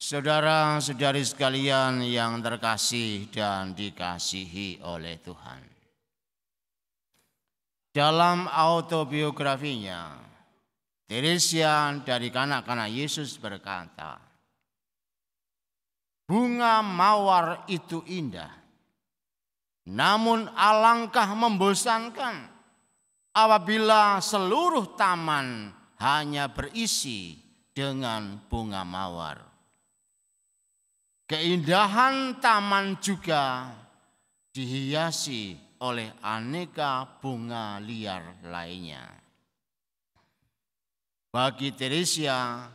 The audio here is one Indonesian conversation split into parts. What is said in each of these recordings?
Saudara-saudari sekalian yang terkasih dan dikasihi oleh Tuhan. Dalam autobiografinya, Teresia dari kanak-kanak Yesus berkata, "Bunga mawar itu indah, namun alangkah membosankan apabila seluruh taman hanya berisi dengan bunga mawar. Keindahan taman juga dihiasi oleh aneka bunga liar lainnya." Bagi Teresia,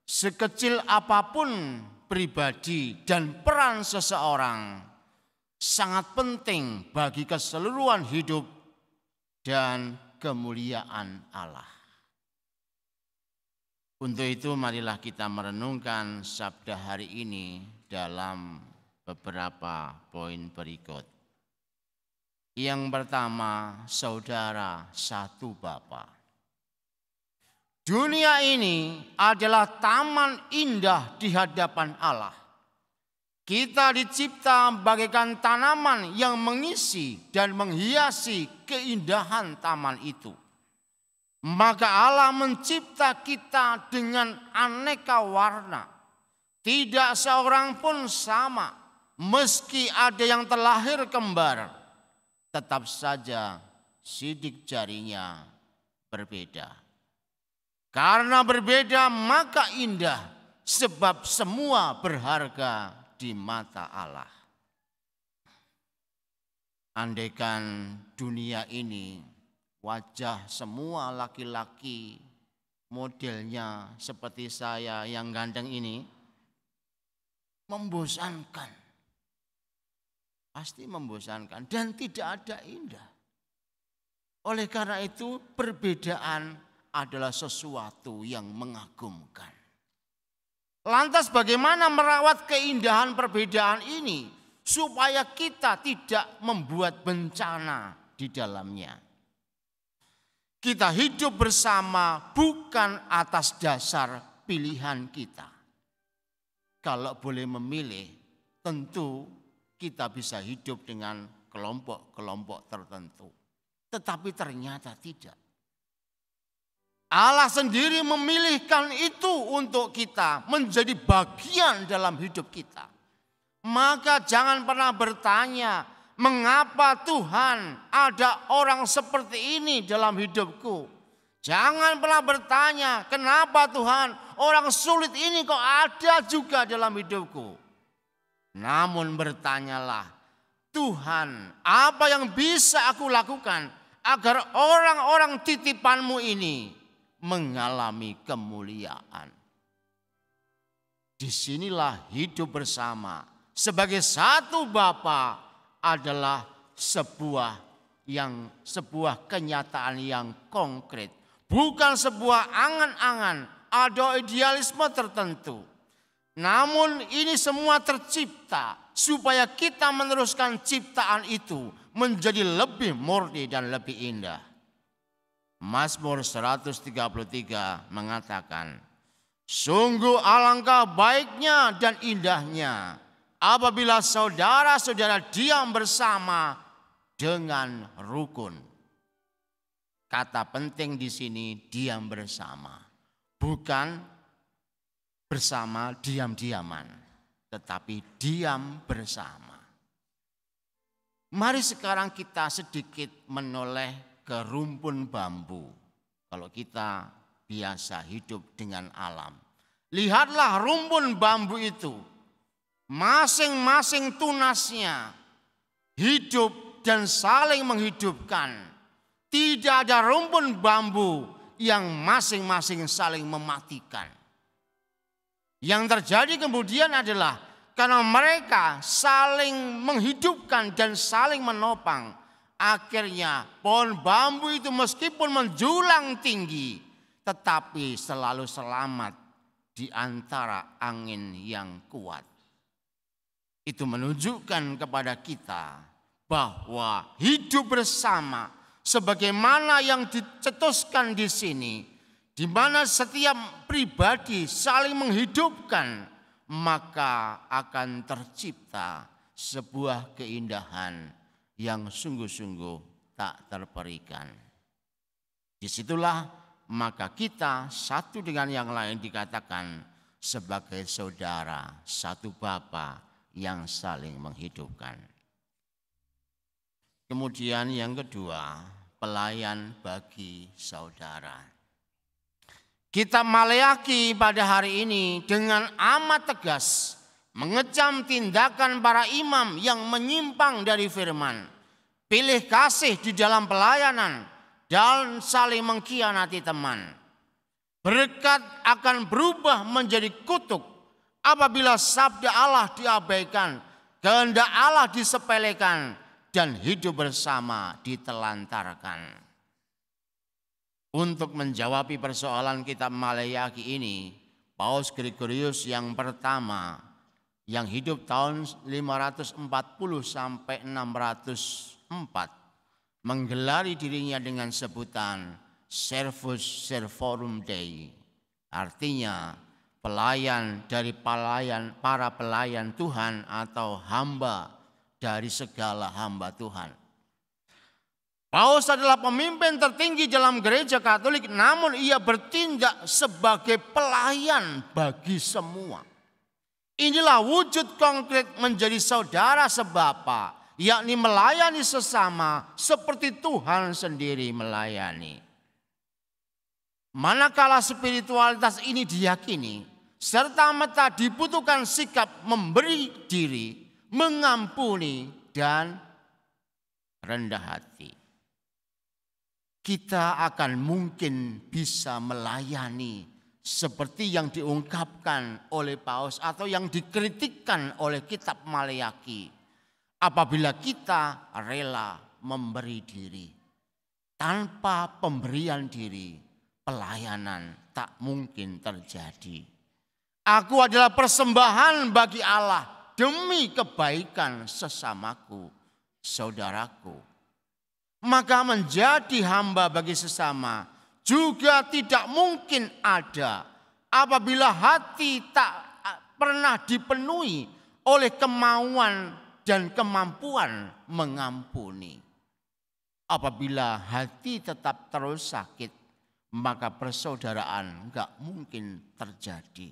sekecil apapun pribadi dan peran seseorang sangat penting bagi keseluruhan hidup dan kemuliaan Allah. Untuk itu marilah kita merenungkan sabda hari ini dalam beberapa poin berikut. Yang pertama, saudara satu Bapa. Dunia ini adalah taman indah di hadapan Allah. Kita dicipta bagaikan tanaman yang mengisi dan menghiasi keindahan taman itu. Maka Allah mencipta kita dengan aneka warna. Tidak seorang pun sama, meski ada yang terlahir kembar. Tetap saja sidik jarinya berbeda. Karena berbeda maka indah, sebab semua berharga di mata Allah. Andaikan dunia ini wajah semua laki-laki modelnya seperti saya yang ganteng ini, membosankan. Pasti membosankan dan tidak ada indah. Oleh karena itu perbedaan adalah sesuatu yang mengagumkan. Lantas bagaimana merawat keindahan perbedaan ini supaya kita tidak membuat bencana di dalamnya? Kita hidup bersama bukan atas dasar pilihan kita. Kalau boleh memilih, tentu kita bisa hidup dengan kelompok-kelompok tertentu. Tetapi ternyata tidak. Allah sendiri memilihkan itu untuk kita menjadi bagian dalam hidup kita. Maka jangan pernah bertanya, mengapa Tuhan ada orang seperti ini dalam hidupku? Jangan pernah bertanya, kenapa Tuhan orang sulit ini kok ada juga dalam hidupku? Namun bertanyalah, Tuhan, apa yang bisa aku lakukan agar orang-orang titipanmu ini mengalami kemuliaan? Disinilah hidup bersama sebagai satu Bapa adalah sebuah kenyataan yang konkret, bukan sebuah angan-angan atau idealisme tertentu. Namun ini semua tercipta supaya kita meneruskan ciptaan itu menjadi lebih murni dan lebih indah. Mazmur 133 mengatakan, "Sungguh alangkah baiknya dan indahnya apabila saudara-saudara diam bersama dengan rukun." Kata penting di sini diam bersama, bukan bersama diam-diaman, tetapi diam bersama. Mari sekarang kita sedikit menoleh ke rumpun bambu. Kalau kita biasa hidup dengan alam, lihatlah rumpun bambu itu. Masing-masing tunasnya hidup dan saling menghidupkan. Tidak ada rumpun bambu yang masing-masing saling mematikan. Yang terjadi kemudian adalah karena mereka saling menghidupkan dan saling menopang, akhirnya pohon bambu itu meskipun menjulang tinggi, tetapi selalu selamat di antara angin yang kuat. Itu menunjukkan kepada kita bahwa hidup bersama sebagaimana yang dicetuskan di sini, di mana setiap pribadi saling menghidupkan, maka akan tercipta sebuah keindahan yang sungguh-sungguh tak terperikan. Disitulah maka kita satu dengan yang lain dikatakan sebagai saudara, satu Bapa yang saling menghidupkan. Kemudian yang kedua, pelayan bagi saudara. Kitab Maleakhi pada hari ini dengan amat tegas mengecam tindakan para imam yang menyimpang dari firman, pilih kasih di dalam pelayanan, dan saling mengkhianati teman. Berkat akan berubah menjadi kutuk apabila sabda Allah diabaikan, kehendak Allah disepelekan, dan hidup bersama ditelantarkan. Untuk menjawab persoalan kitab Maleakhi ini, Paus Gregorius yang pertama yang hidup tahun 540 sampai 604 menggelari dirinya dengan sebutan Servus Servorum Dei. Artinya pelayan dari para pelayan Tuhan atau hamba dari segala hamba Tuhan. Paus adalah pemimpin tertinggi dalam gereja Katolik, namun ia bertindak sebagai pelayan bagi semua. Inilah wujud konkret menjadi saudara sebapa, yakni melayani sesama seperti Tuhan sendiri melayani. Manakala spiritualitas ini diyakini, serta-merta dibutuhkan sikap memberi diri, mengampuni, dan rendah hati. Kita akan mungkin bisa melayani seperti yang diungkapkan oleh Paus atau yang dikritikkan oleh kitab Maleakhi apabila kita rela memberi diri. Tanpa pemberian diri, pelayanan tak mungkin terjadi. Aku adalah persembahan bagi Allah demi kebaikan sesamaku, saudaraku. Maka menjadi hamba bagi sesama juga tidak mungkin ada apabila hati tak pernah dipenuhi oleh kemauan dan kemampuan mengampuni. Apabila hati tetap terus sakit, maka persaudaraan enggak mungkin terjadi.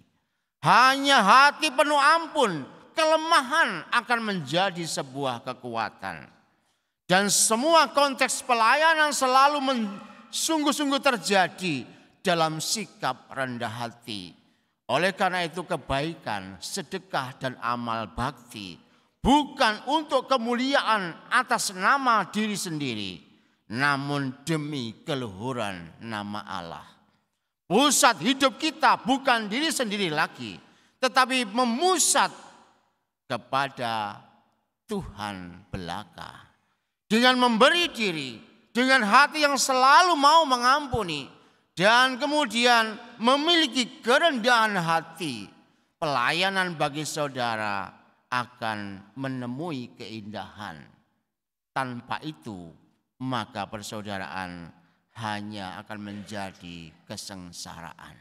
Hanya hati penuh ampun, kelemahan akan menjadi sebuah kekuatan. Dan semua konteks pelayanan selalu sungguh-sungguh terjadi dalam sikap rendah hati. Oleh karena itu kebaikan, sedekah, dan amal bakti bukan untuk kemuliaan atas nama diri sendiri, namun demi keluhuran nama Allah. Pusat hidup kita bukan diri sendiri lagi, tetapi memusat kepada Tuhan belaka. Dengan memberi diri, dengan hati yang selalu mau mengampuni, dan kemudian memiliki kerendahan hati, pelayanan bagi saudara akan menemui keindahan. Tanpa itu, maka persaudaraan hanya akan menjadi kesengsaraan.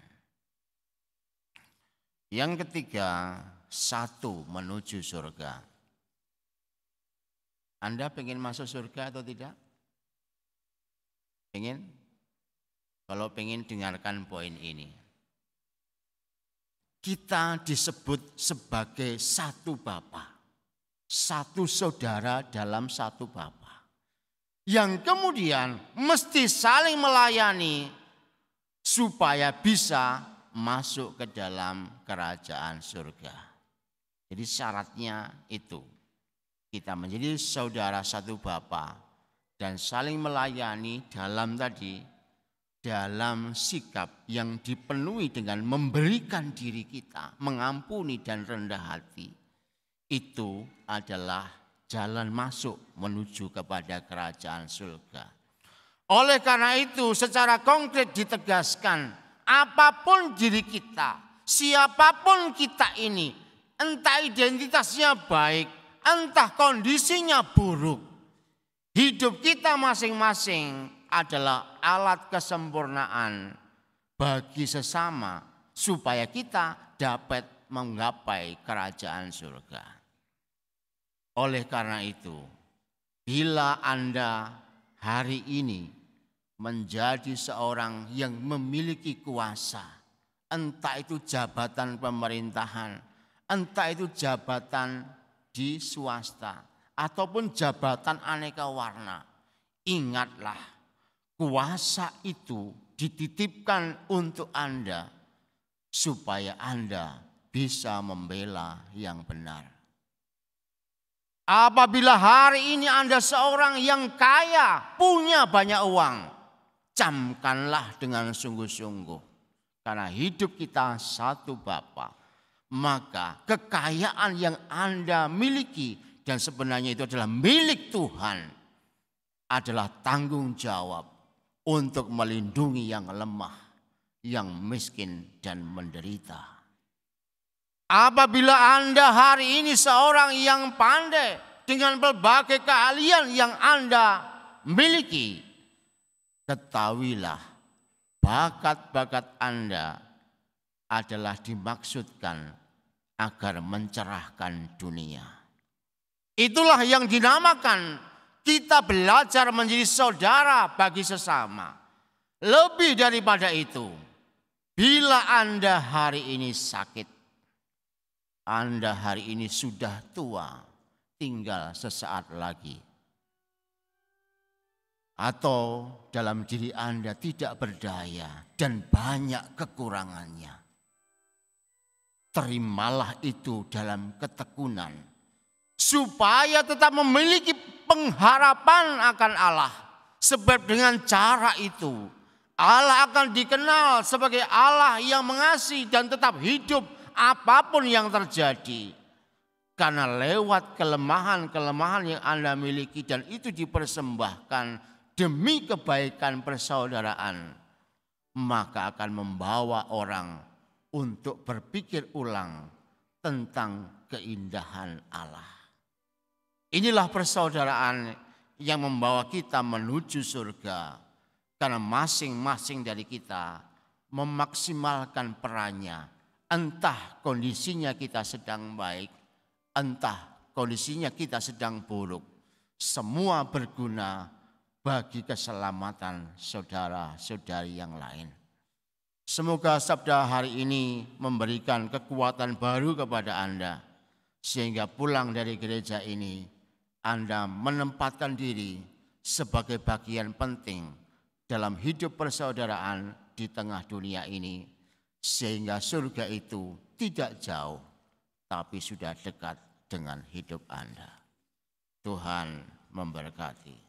Yang ketiga, satu menuju surga. Anda pengen masuk surga atau tidak? Pengen? Kalau pengen, dengarkan poin ini. Kita disebut sebagai satu Bapa, satu saudara dalam satu Bapa, yang kemudian mesti saling melayani supaya bisa masuk ke dalam kerajaan surga. Jadi syaratnya itu. Kita menjadi saudara satu Bapa dan saling melayani dalam sikap yang dipenuhi dengan memberikan diri kita, mengampuni dan rendah hati. Itu adalah jalan masuk menuju kepada kerajaan surga. Oleh karena itu secara konkret ditegaskan, apapun diri kita, siapapun kita ini, entah identitasnya baik, entah kondisinya buruk, hidup kita masing-masing adalah alat kesempurnaan bagi sesama supaya kita dapat menggapai kerajaan surga. Oleh karena itu, bila Anda hari ini menjadi seorang yang memiliki kuasa, entah itu jabatan pemerintahan, entah itu jabatan di swasta, ataupun jabatan aneka warna, ingatlah kuasa itu dititipkan untuk Anda supaya Anda bisa membela yang benar. Apabila hari ini Anda seorang yang kaya, punya banyak uang, camkanlah dengan sungguh-sungguh. Karena hidup kita satu Bapa. Maka kekayaan yang Anda miliki, dan sebenarnya itu adalah milik Tuhan, adalah tanggung jawab untuk melindungi yang lemah, yang miskin dan menderita. Apabila Anda hari ini seorang yang pandai dengan berbagai keahlian yang Anda miliki, ketahuilah bakat-bakat Anda adalah dimaksudkan agar mencerahkan dunia. Itulah yang dinamakan kita belajar menjadi saudara bagi sesama. Lebih daripada itu, bila Anda hari ini sakit, Anda hari ini sudah tua, tinggal sesaat lagi. Atau dalam diri Anda tidak berdaya dan banyak kekurangannya. Terimalah itu dalam ketekunan, supaya tetap memiliki pengharapan akan Allah. Sebab dengan cara itu, Allah akan dikenal sebagai Allah yang mengasihi dan tetap hidup apapun yang terjadi. Karena lewat kelemahan-kelemahan yang Anda miliki dan itu dipersembahkan demi kebaikan persaudaraan, maka akan membawa orang untuk berpikir ulang tentang keindahan Allah. Inilah persaudaraan yang membawa kita menuju surga. Karena masing-masing dari kita memaksimalkan perannya. Entah kondisinya kita sedang baik, entah kondisinya kita sedang buruk. Semua berguna bagi keselamatan saudara-saudari yang lain. Semoga sabda hari ini memberikan kekuatan baru kepada Anda. Sehingga pulang dari gereja ini, Anda menempatkan diri sebagai bagian penting dalam hidup persaudaraan di tengah dunia ini. Sehingga surga itu tidak jauh, tapi sudah dekat dengan hidup Anda. Tuhan memberkati.